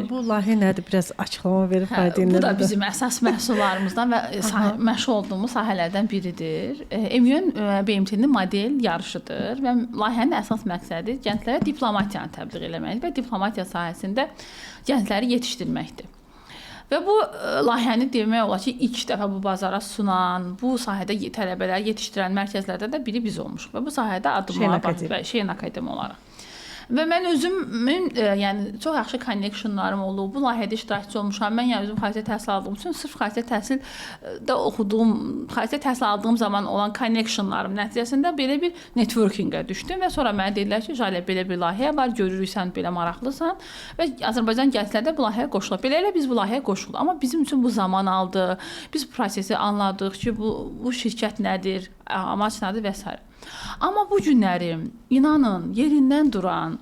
Bu layihə nədir? Biraz açıqlama verib Bu da bizim əsas məhsullarımızdan və məşğul olduğumuz sahələrdən biridir. MUN BMT-nin model yarışıdır və layihənin əsas məqsədi gənclərə diplomatiyanı təbliğ etməkdir və diplomatiya sahəsində gəncləri yetişdirməkdir. Və bu layihəni demək olar ki, ilk dəfə bu bazara sunan, bu sahədə tələbələri yetişdirən mərkəzlərdən də biri biz olmuşuq və bu sahədə addımlar və Şeyn Akademi olaraq. Və mən özümün yəni çox yaxşı connectionlarım olub. Bu layihədə iştirakçı olmuşam. Mən yəni özüm xarici təhsil aldığım üçün sırf xarici təhsildə oxuduğum, xarici təhsil aldığım zaman olan connectionlarım nəticəsində belə bir networkingə düşdüm və sonra mənə dedilər ki, Jalə belə bir layihə var, görürük sən belə maraqlısan və Azərbaycan gəncləri də bu layihəyə qoşulub. Beləliklə biz bu layihəyə qoşulduq. Amma bizim üçün bu zaman aldı. Biz bu prosesi anladıq ki, bu şirkət nədir, amac nədir və s. Amma bu günləri inanın yerindən duran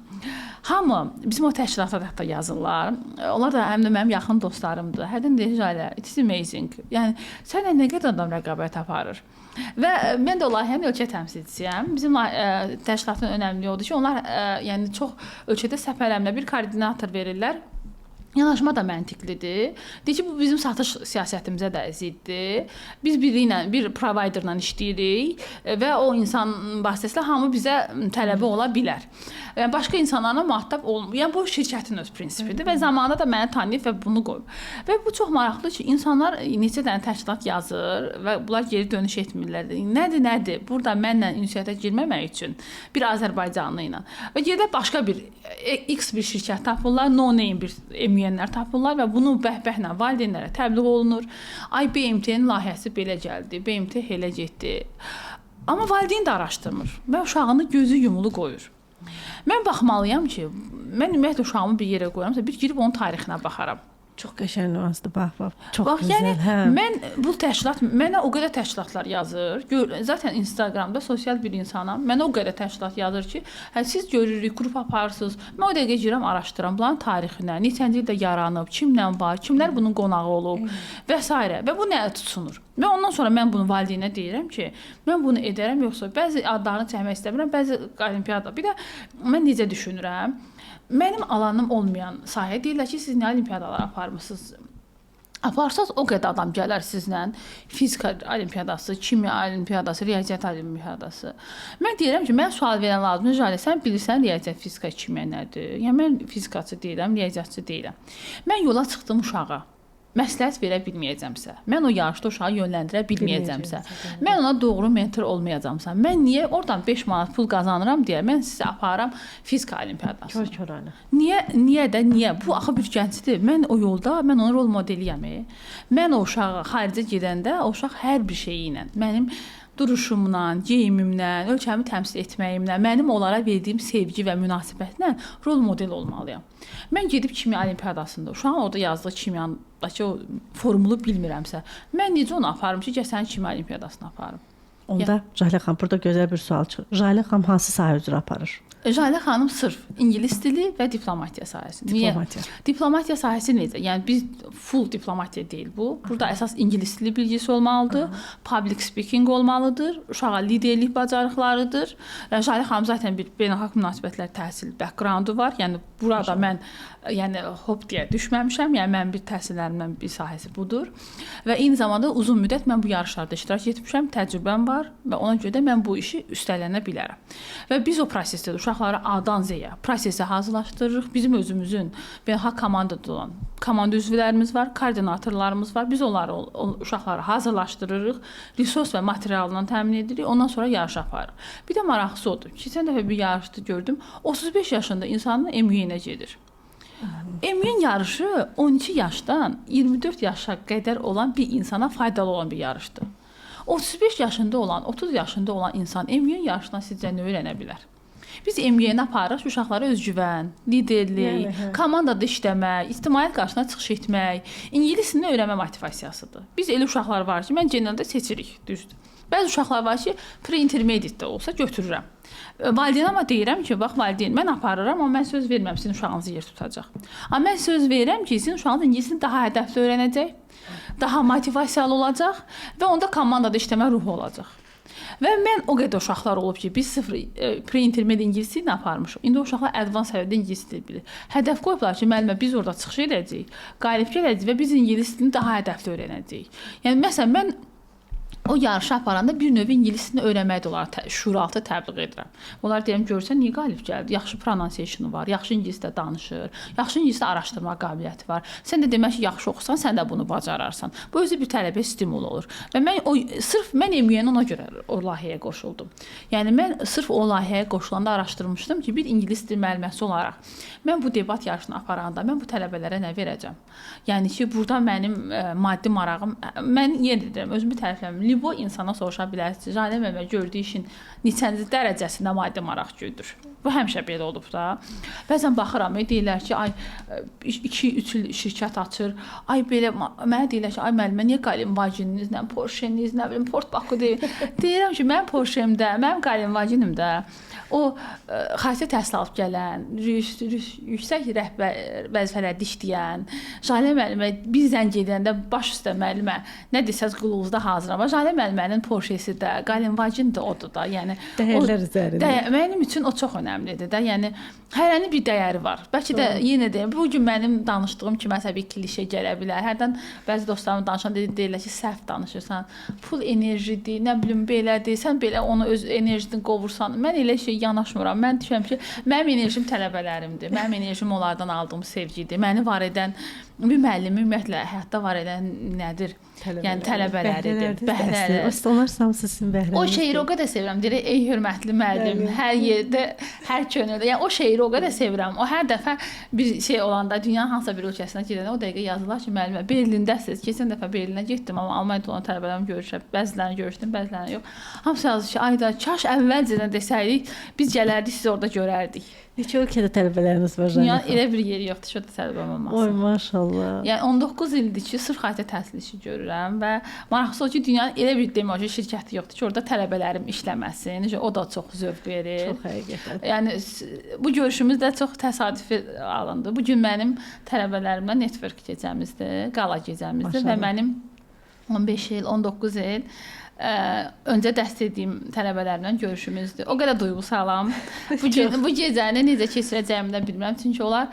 hamı bizim o təşkilatda hətta yazırlar. Onlar da həm də mənim yaxın dostlarımdır. Hərdən deyir Jalə, it's amazing. Yəni sənə nə qədər adam rəqabət aparır. Və mən də layihənin ölkə təmsilçisiyəm. Bizim təşkilatın önəmli odur ki, onlar yəni çox ölkədə səfərləmə bir koordinator verirlər. Yanaşma da məntiqlidir. Deyir ki, bu bizim satış siyasətimizə də ziddir. Biz bir providerla işləyirik və o insan vasitəsilə hamı bizə tələbi ola bilər. Yəni başqa insanlarla mühatib olmur. Yəni bu şirkətin öz prinsipidir və zamanında da məni tanıyıb və bunu qoyub. Və bu çox maraqlıdır ki, insanlar neçə dənə təşkilat yazır və bunlar geri dönüş etmirlər. Nədir? Burada mənlə ünsiyyətə girməmək üçün bir Azərbaycanlı ilə və gedə başqa bir X bir şirkət tapırlar, no name bir MUN-lər tapırlar və bunu bəhbəhlə valideynlərə təbliğ olunur. Ay BMT-nin layihəsi belə gəldi, BMT elə getdi. Amma valideyn də araşdırmır və uşağını gözü yumulu qoyur. Mən baxmalıyam ki, mən ümumiyyətlə uşağımı bir yerə qoyuramsa, bir girib onun tarixinə baxaram. Çox qəşəng nüansdır, bax. Çox gözəl. Yəni, mən bu təşkilat, mənə o qədər təşkilatlar yazır. Zaten Instagramda sosial bir insanam. Mənə o qədər təşkilat yazır ki, siz görürük, qrup aparırsınız. Mən o dəqiqə girirəm, araşdırıram bunların tarixinə, neçənci ildə yaranıb, kimlə var, kimlər bunun qonağı olub və s. Və bu nəyə tutsunur? Və ondan sonra mən bunu valideynə deyirəm ki, mən bunu edərəm, yoxsa bəzi adlarını çəkmək istəmirəm, bəzi olimpiyada. Bir də mən necə düşünürəm? Mənim alanım olmayan sahə deyirlər ki, siz nə olimpiyadalar aparmısınız? Aparsaz o qədər adam gələr sizlə. Fizika olimpiyadası, kimya olimpiyadası, riyaziyyat olimpiyadası. Mən deyirəm ki, mən sual verən lazımdır. Jalə, sən bilirsən riyaziyyat, fizika, kimya nədir? Yəni mən fizikaçı deyiləm, riyaziyyatçı deyiləm. Mən yola çıxdım uşağa. Məsləhət verə bilməyəcəmsə, mən o yarışda uşağı yönləndirə bilməyəcəmsə, mən ona doğru mentor olmayacamsa, mən niyə oradan 5 manat pul qazanıram deyə mən sizi aparıram fizika olimpiyadasına. Kör-körənə. Niyə? Bu axı bir gəncdir. Mən o yolda, mən onun rol modeliyəm. Mən o uşağı xaricə gedəndə, o uşaq hər bir şeyi ilə, mənim duruşumla, geyimimlə, ölkəmi təmsil etməyimlə, mənim onlara verdiyim sevgi və münasibətlə rol model olmalıyam. Mən gedib kimya olimpiyadasında, uşağın orada yazdığı kimyadakı o formulu bilmirəmsə, mən necə onu aparım ki, səni kimya olimpiyadasına aparım? Onda Jalə xanım, burada gözəl bir sual çıxır. Jalə xanım hansı sahə üzrə aparır? Jalə xanım sırf ingilis dili və diplomatiya sahəsi. Diplomatiya. Diplomatiya sahəsi necə? Yəni biz full diplomatiya deyil bu. Burada əsas ingilis dili bilgisi olmalıdır, public speaking olmalıdır, uşağa liderlik bacarıqlarıdır. Jalə xanım zaten bir beynəlxalq münasibətlər təhsil backgroundu var. Yəni burada mən hop deyə düşməmişəm. Yəni mənim bir təhsillərimdən bir sahəsi budur. Və eyni zamanda uzun müddət mən bu yarışlarda iştirak etmişəm, təcrübəm var və ona görə də mən bu işi üstələnə bilərəm. Və biz o prosesdə uşaqları A-dan Z-yə prosesi hazırlaşdırırıq. Bizim özümüzün beynəlxalq komandada olan komanda üzvlərimiz var, koordinatorlarımız var. Biz onları uşaqları hazırlaşdırırıq, resurs və materialından təmin edirik. Ondan sonra yarış aparırıq. Bir də maraqlısı odur. Keçən dəfə bir yarışda gördüm. 35 yaşında insanın MUN-ə gedir. MUN yarışı 12 yaşdan 24 yaşa qədər olan bir insana faydalı olan bir yarışdır. 35 yaşında olan, 30 yaşında olan insan MUN yarışından sizcə nə öyrənə bilər? Biz MUN-ə aparırıq, uşaqlara özgüvən, liderlik, komandada işləmək, ictimaiyyət qarşısına çıxış etmək, ingilis dilini öyrənmə motivasiyasıdır. Biz elə uşaqlar var ki, mən genəldə seçirik, düzdür. Bəzi uşaqlar var ki, pre-intermediate-də olsa götürürəm. Valideyn amma deyirəm ki, bax valideyn, mən aparıram, amma mən söz vermirəm, sizin uşağınızı yer tutacaq. Amma mən söz verirəm ki, sizin uşağınız ingilisini daha hədəfli öyrənəcək, daha motivasiyalı olacaq və onda komandada işləmə ruhu olacaq. Və mən o qədər uşaqlar olub ki, biz sıfır pre-intermediate ingilis dilini aparmışıq. İndi o uşaqlar advanced səviyyədə ingilis dili bilir. Hədəf qoyublar ki, müəllimə biz orada çıxış edəcəyik, qalib gələcəyik və biz ingilis dilini daha hədəfli öyrənəcəyik. Yəni məsələn mən o yarışı aparanda bir növ ingilis dilini öyrənmək də onlara şuuraltı təbliğ edirəm. Onlar deyirəm, görürsən niyə qalib gəldi? Yaxşı pronunciation-u var, yaxşı ingilisdə danışır, yaxşı ingilisdə araşdırma qabiliyyəti var. Sən də demək ki, yaxşı oxusan, sən də bunu bacararsan. Bu özü bir tələbəyə stimul olur. Və mən sırf mən MUN ona görə o layihəyə qoşuldum. Yəni mən sırf o layihəyə qoşulanda araşdırmışdım ki, bir ingilis dil müəlliməsi olaraq mən bu debat yarışını aparanda mən bu tələbələrə nə verəcəm? Yəni ki, burada mənim maddi marağım, mən yenə deyirəm, özümü tərəfləmirəm. Libo insana soruşa bilərsiniz. Jalə müəllimə gördüyü işin neçənci dərəcəsində maddi maraq güdür. Bu həmişə belə olub da. Bəzən baxıram, deyirlər ki, ay 2-3 il şirkət açır. Ay belə mənə deyirlər ki, ay müəllimə niyə qalin vacinizlə, Porsche-niz, nə bilim, Port Baku deyir. Deyirəm ki, mənim Porsche-mdə, mənim qalin vacinimdə o xarici təhsil alıb gələn, yüksək rəhbər vəzifələrdə işləyən, Jalə müəllimə bir zəng edəndə baş üstə müəllimə nə desəz qulunuzda hazıram. Jalə müəllimənin Porsche-si də, qalin vacin də odur da. Yəni dəyərlər üzərində. Mənim üçün o çox önəmlidir də. Yəni hərənin bir dəyəri var. Bəlkə də yenə deyim, bu gün mənim danışdığım kimi məsələn bir klişe gələ bilər. Hərdən bəzi dostlarım danışan deyirlər ki, səhv danışırsan. Pul enerjidir, nə bilim belədir. Sən belə onu öz enerjini qovursan. Mən elə şey yanaşmıram. Mən düşünürəm ki, mənim enerjim tələbələrimdir. Mənim enerjim onlardan aldığım sevgidir. Məni var edən bir müəllimi ümumiyyətlə həyatda var edən nədir? Yəni tələbələridir. Bəhrələr. Onlar hamısı sizin bəhrəniz. O şeiri o qədər sevirəm. Deyir, ey hörmətli müəllim, hər yerdə, hər könüldə. Yəni o şeiri o qədər sevirəm. O hər dəfə bir şey olanda dünyanın hansısa bir ölkəsinə gedəndə o dəqiqə yazırlar ki, müəllimə Berlindəsiz. Keçən dəfə Berlinə getdim, amma Almaniyada olan tələbələrimlə görüşəm. Bəzilərini görüşdüm, bəzilərini yox. Hamısı yazır ki, ayda kaş əvvəlcədən desəydik, biz gələrdik, sizi orada görərdik. Neçə ölkədə tələbələriniz var? Dünyanın elə bir yeri yoxdur ki, orada tələbəm olmasın. Oy, maşallah. Yəni 19 ildir ki, sırf xarici təhsil işi görürəm və maraqlısı o ki, dünyanın elə bir demoji şirkəti yoxdur ki, orada tələbələrim işləməsin. O da çox zövq verir. Çox həqiqətən. Yəni bu görüşümüz də çox təsadüfi alındı. Bu gün mənim tələbələrimlə network gecəmizdir, qala gecəmizdir və mənim 15 il, 19 il öncə dərs etdiyim tələbələrimlə görüşümüzdür. O qədər duyğusalam. Bu gecəni necə keçirəcəyimi də bilmirəm. Çünki onlar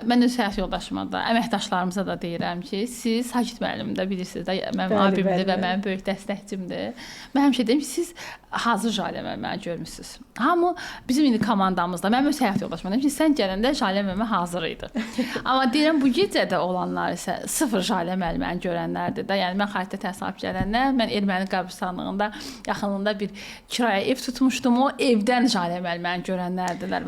mən öz həyat yoldaşıma da, əməkdaşlarımıza da deyirəm ki, siz Sakit müəllim də bilirsiniz də, mənim abimdir və mənim böyük dəstəkçimdir. Mən həmişə deyim ki, siz hazır Jalə müəlliməni görmüsünüz. Hamı bizim indi komandamızda, mənim öz həyat yoldaşıma deyim ki, sən gələndə Jalə müəllimə hazır idi. Amma deyirəm bu gecədə olanlar isə sıfır Jalə müəlliməni görənlərdir də. Yəni mən xarici təhsil alıb gələndə mən erməni qəbirstanlığında yaxınlığında bir kirayə ev tutmuşdum. O evdən Jalə müəlliməni görənlərdirlər.